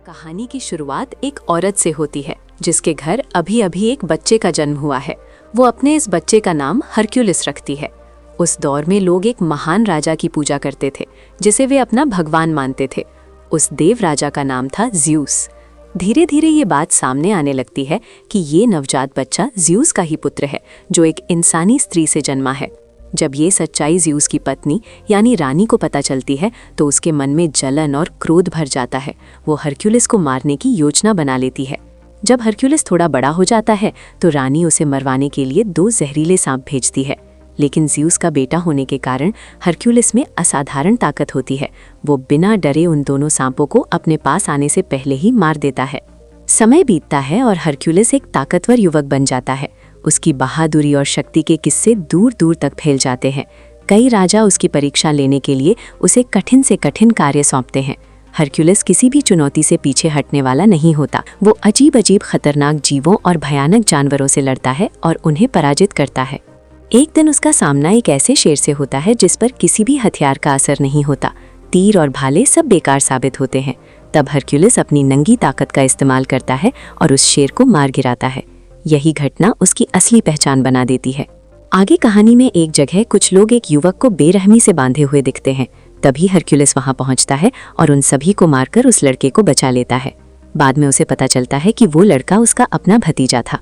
कहानी की शुरुआत एक औरत से होती है जिसके घर अभी अभी एक बच्चे का जन्म हुआ है। वो अपने इस बच्चे का नाम हरक्यूलिस रखती है। उस दौर में लोग एक महान राजा की पूजा करते थे जिसे वे अपना भगवान मानते थे। उस देव राजा का नाम था ज़्यूस। धीरे धीरे ये बात सामने आने लगती है कि ये नवजात बच्चा ज़्यूस का ही पुत्र है जो एक इंसानी स्त्री से जन्मा है। जब ये सच्चाई ज़्यूस की पत्नी यानी रानी को पता चलती है तो उसके मन में जलन और क्रोध भर जाता है। वो हरक्यूलिस को मारने की योजना बना लेती है। जब हरक्यूलिस थोड़ा बड़ा हो जाता है तो रानी उसे मरवाने के लिए 2 जहरीले सांप भेजती है। लेकिन ज़्यूस का बेटा होने के कारण हरक्यूलिस में असाधारण ताकत होती है। वो बिना डरे उन दोनों सांपों को अपने पास आने से पहले ही मार देता है। समय बीतता है और हरक्यूलिस एक ताकतवर युवक बन जाता है। उसकी बहादुरी और शक्ति के किस्से दूर दूर तक फैल जाते हैं। कई राजा उसकी परीक्षा लेने के लिए उसे कठिन से कठिन कार्य सौंपते हैं। हरक्यूलिस किसी भी चुनौती से पीछे हटने वाला नहीं होता। वो अजीब अजीब खतरनाक जीवों और भयानक जानवरों से लड़ता है और उन्हें पराजित करता है। एक दिन उसका सामना एक ऐसे शेर से होता है जिस पर किसी भी हथियार का असर नहीं होता। तीर और भाले सब बेकार साबित होते हैं। तब हरक्यूलिस अपनी नंगी ताकत का इस्तेमाल करता है और उस शेर को मार गिराता है। यही घटना उसकी असली पहचान बना देती है। आगे कहानी में एक जगह कुछ लोग एक युवक को बेरहमी से बांधे हुए दिखते हैं। तभी हरक्यूलिस वहां पहुंचता है और उन सभी को मारकर उस लड़के को बचा लेता है। बाद में उसे पता चलता है कि वो लड़का उसका अपना भतीजा था।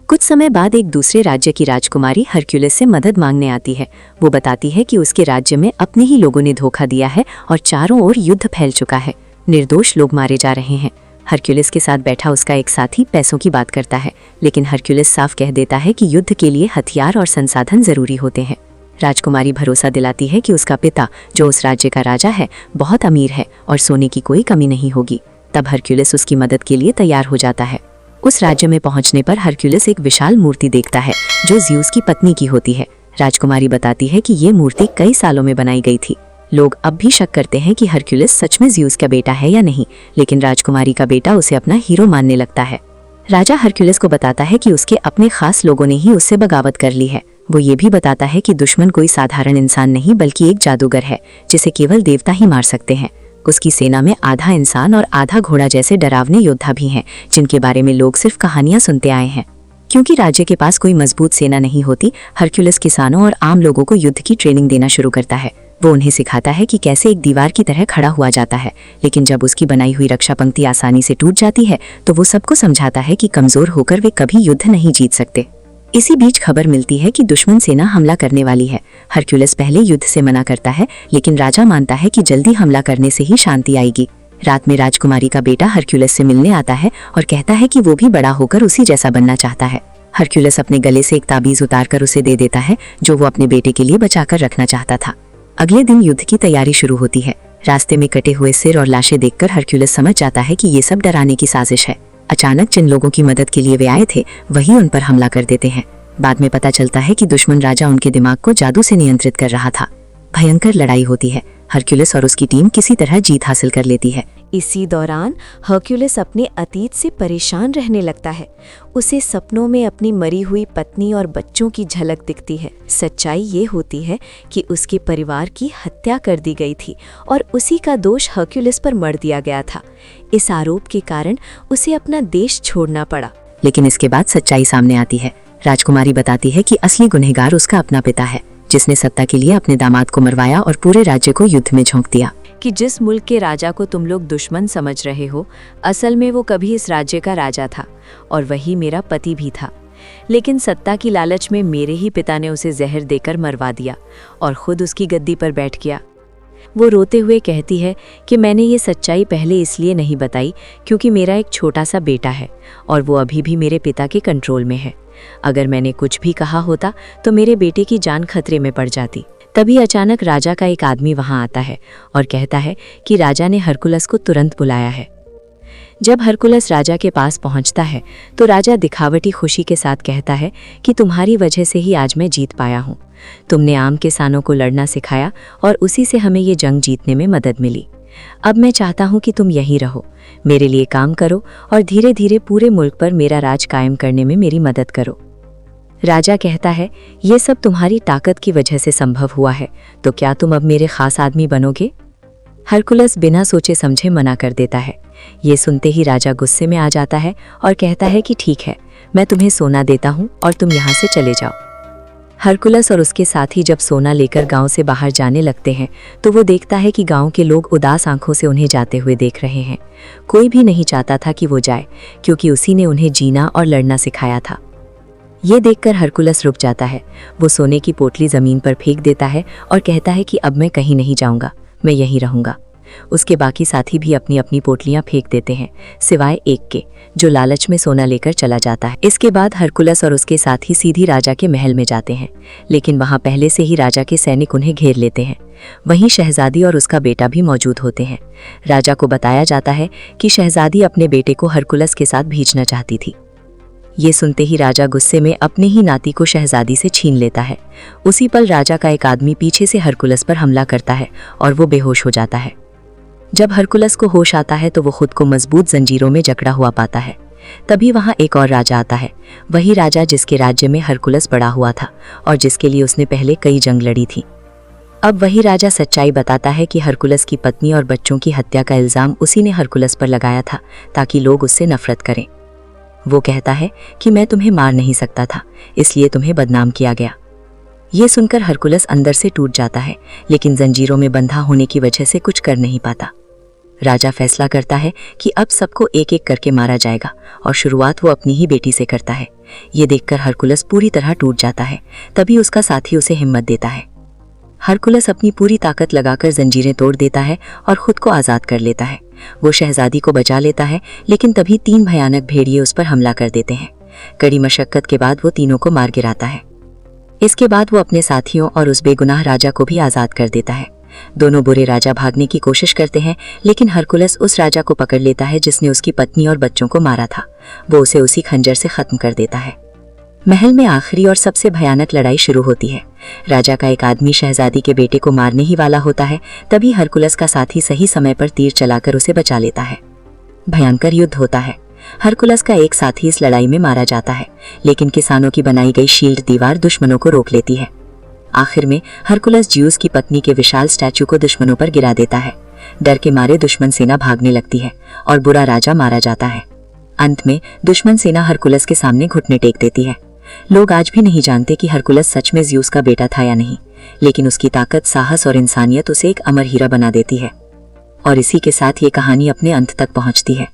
कुछ समय बाद एक दूसरे राज्य की राजकुमारी हरक्यूलिस से मदद मांगने आती है। वो बताती है कि उसके राज्य में अपने ही लोगों ने धोखा दिया है और चारों ओर युद्ध फैल चुका है। निर्दोष लोग मारे जा रहे हैं। हरक्यूलिस के साथ बैठा उसका एक साथी पैसों की बात करता है, लेकिन हरक्यूलिस साफ कह देता है कि युद्ध के लिए हथियार और संसाधन जरूरी होते हैं। राजकुमारी भरोसा दिलाती है कि उसका पिता, जो उस राज्य का राजा है, बहुत अमीर है और सोने की कोई कमी नहीं होगी। तब हरक्यूलिस उसकी मदद के लिए तैयार हो जाता है। उस राज्य में पहुंचने पर हरक्यूलिस एक विशाल मूर्ति देखता है जो ज़्यूस की पत्नी की होती है। राजकुमारी बताती है कि ये मूर्ति कई सालों में बनाई गई थी। लोग अब भी शक करते हैं कि हरक्यूलिस सच में ज़्यूस का बेटा है या नहीं, लेकिन राजकुमारी का बेटा उसे अपना हीरो मानने लगता है। राजा हरक्यूलिस को बताता है कि उसके अपने खास लोगों ने ही उससे बगावत कर ली है। वो ये भी बताता है कि दुश्मन कोई साधारण इंसान नहीं बल्कि एक जादूगर है जिसे केवल देवता ही मार सकते हैं। उसकी सेना में आधा इंसान और आधा घोड़ा जैसे डरावने योद्धा भी हैं जिनके बारे में लोग सिर्फ कहानियां सुनते आए हैं। क्योंकि राज्य के पास कोई मजबूत सेना नहीं होती, हरक्यूलिस किसानों और आम लोगों को युद्ध की ट्रेनिंग देना शुरू करता है। वो उन्हें सिखाता है कि कैसे एक दीवार की तरह खड़ा हुआ जाता है, लेकिन जब उसकी बनाई हुई रक्षा पंक्ति आसानी से टूट जाती है तो वो सबको समझाता है कि कमजोर होकर वे कभी युद्ध नहीं जीत सकते। इसी बीच खबर मिलती है कि दुश्मन सेना हमला करने वाली है। हरक्यूलिस पहले युद्ध से मना करता है, लेकिन राजा मानता है कि जल्दी हमला करने से ही शांति आएगी। रात में राजकुमारी का बेटा हरक्यूलिस से मिलने आता है और कहता है कि वो भी बड़ा होकर उसी जैसा बनना चाहता है। हरक्यूलिस अपने गले से एक ताबीज उतारकर उसे दे देता है जो वो अपने बेटे के लिए बचाकर रखना चाहता था। अगले दिन युद्ध की तैयारी शुरू होती है। रास्ते में कटे हुए सिर और लाशें देखकर हरक्यूलिस समझ जाता है कि ये सब डराने की साजिश है। अचानक जिन लोगों की मदद के लिए वे आए थे वही उन पर हमला कर देते हैं। बाद में पता चलता है कि दुश्मन राजा उनके दिमाग को जादू से नियंत्रित कर रहा था। भयंकर लड़ाई होती है। हरक्यूलिस और उसकी टीम किसी तरह जीत हासिल कर लेती है। इसी दौरान हरक्यूलिस अपने अतीत से परेशान रहने लगता है। उसे सपनों में अपनी मरी हुई पत्नी और बच्चों की झलक दिखती है। सच्चाई ये होती है कि उसके परिवार की हत्या कर दी गई थी और उसी का दोष हरक्यूलिस पर मढ़ दिया गया था। इस आरोप के कारण उसे अपना देश छोड़ना पड़ा। लेकिन इसके बाद सच्चाई सामने आती है। राजकुमारी बताती है कि असली गुनहगार उसका अपना पिता है जिसने सत्ता के लिए अपने दामाद को मरवाया और पूरे राज्य को युद्ध में झोंक दिया। कि जिस मुल्क के राजा को तुम लोग दुश्मन समझ रहे हो, असल में वो कभी इस राज्य का राजा था और वही मेरा पति भी था। लेकिन सत्ता की लालच में मेरे ही पिता ने उसे जहर देकर मरवा दिया और खुद उसकी गद्दी पर बैठ गया। वो रोते हुए कहती है कि मैंने ये सच्चाई पहले इसलिए नहीं बताई क्योंकि मेरा एक छोटा सा बेटा है और वो अभी भी मेरे पिता के कंट्रोल में है। अगर मैंने कुछ भी कहा होता तो मेरे बेटे की जान खतरे में पड़ जाती। तभी अचानक राजा का एक आदमी वहां आता है और कहता है कि राजा ने हरक्यूलिस को तुरंत बुलाया है। जब हरक्यूलिस राजा के पास पहुंचता है तो राजा दिखावटी खुशी के साथ कहता है कि तुम्हारी वजह से ही आज मैं जीत पाया हूँ। तुमने आम किसानों को लड़ना सिखाया और उसी से हमें ये जंग जीतने में मदद मिली। अब मैं चाहता हूँ कि तुम यहीं रहो, मेरे लिए काम करो और धीरे धीरे पूरे मुल्क पर मेरा राज कायम करने में मेरी मदद करो। राजा कहता है, ये सब तुम्हारी ताकत की वजह से संभव हुआ है, तो क्या तुम अब मेरे खास आदमी बनोगे? हरक्यूलिस बिना सोचे समझे मना कर देता है। ये सुनते ही राजा गुस्से में आ जाता है और कहता है कि ठीक है, मैं तुम्हें सोना देता हूँ और तुम यहाँ से चले जाओ। हरकुलस और उसके साथी जब सोना लेकर गांव से बाहर जाने लगते हैं तो वो देखता है कि गांव के लोग उदास आंखों से उन्हें जाते हुए देख रहे हैं। कोई भी नहीं चाहता था कि वो जाए, क्योंकि उसी ने उन्हें जीना और लड़ना सिखाया था। ये देखकर हरकुलस रुक जाता है। वो सोने की पोटली जमीन पर फेंक देता है और कहता है कि अब मैं कहीं नहीं जाऊंगा, मैं यहीं रहूंगा। उसके बाकी साथी भी अपनी अपनी पोटलियां फेंक देते हैं, सिवाय एक के, जो लालच में सोना लेकर चला जाता है। इसके बाद हरकुलस और उसके साथी सीधी राजा के महल में जाते हैं, लेकिन वहां पहले से ही राजा के सैनिक उन्हें घेर लेते हैं। वहीं शहजादी और उसका बेटा भी मौजूद होते हैं। राजा को बताया जाता है कि शहजादी अपने बेटे को हरकुलस के साथ भेजना चाहती थी। ये सुनते ही राजा गुस्से में अपने ही नाती को शहजादी से छीन लेता है। उसी पल राजा का एक आदमी पीछे से हरकुलस पर हमला करता है और वो बेहोश हो जाता है। जब हरकुलस को होश आता है तो वो खुद को मजबूत जंजीरों में जकड़ा हुआ पाता है। तभी वहां एक और राजा आता है, वही राजा जिसके राज्य में हरकुलस बड़ा हुआ था और जिसके लिए उसने पहले कई जंग लड़ी थी। अब वही राजा सच्चाई बताता है कि हरकुलस की पत्नी और बच्चों की हत्या का इल्जाम उसी ने हरकुलस पर लगाया था ताकि लोग उससे नफरत करें। वो कहता है कि मैं तुम्हें मार नहीं सकता था, इसलिए तुम्हें बदनाम किया गया। ये सुनकर हरकुलस अंदर से टूट जाता है, लेकिन जंजीरों में बंधा होने की वजह से कुछ कर नहीं पाता। राजा फैसला करता है कि अब सबको एक एक करके मारा जाएगा और शुरुआत वो अपनी ही बेटी से करता है। ये देखकर हरकुलस पूरी तरह टूट जाता है। तभी उसका साथी उसे हिम्मत देता है। हरकुलस अपनी पूरी ताकत लगाकर जंजीरें तोड़ देता है और खुद को आज़ाद कर लेता है। वो शहजादी को बचा लेता है, लेकिन तभी 3 भयानक भेड़िए उस पर हमला कर देते हैं। कड़ी मशक्कत के बाद वो तीनों को मार गिराता है। इसके बाद वो अपने साथियों और उस बेगुनाह राजा को भी आज़ाद कर देता है। दोनों बुरे राजा भागने की कोशिश करते हैं, लेकिन हरकुलस उस राजा को पकड़ लेता है जिसने उसकी पत्नी और बच्चों को मारा था। वो उसे उसी खंजर से खत्म कर देता है। महल में आखिरी और सबसे भयानक लड़ाई शुरू होती है। राजा का एक आदमी शहजादी के बेटे को मारने ही वाला होता है, तभी हरकुलस का साथी सही समय पर तीर चलाकर उसे बचा लेता है। भयंकर युद्ध होता है। हरकुलस का एक साथी इस लड़ाई में मारा जाता है, लेकिन किसानों की बनाई गई शील्ड दीवार दुश्मनों को रोक लेती है। आखिर में हरकुलस ज्यूस की पत्नी के विशाल स्टैचू को दुश्मनों पर गिरा देता है। डर के मारे दुश्मन सेना भागने लगती है और बुरा राजा मारा जाता है। अंत में दुश्मन सेना हरकुलस के सामने घुटने टेक देती है। लोग आज भी नहीं जानते कि हरकुलस सच में ज्यूस का बेटा था या नहीं, लेकिन उसकी ताकत, साहस और इंसानियत उसे एक अमर हीरा बना देती है। और इसी के साथ ये कहानी अपने अंत तक पहुंचती है।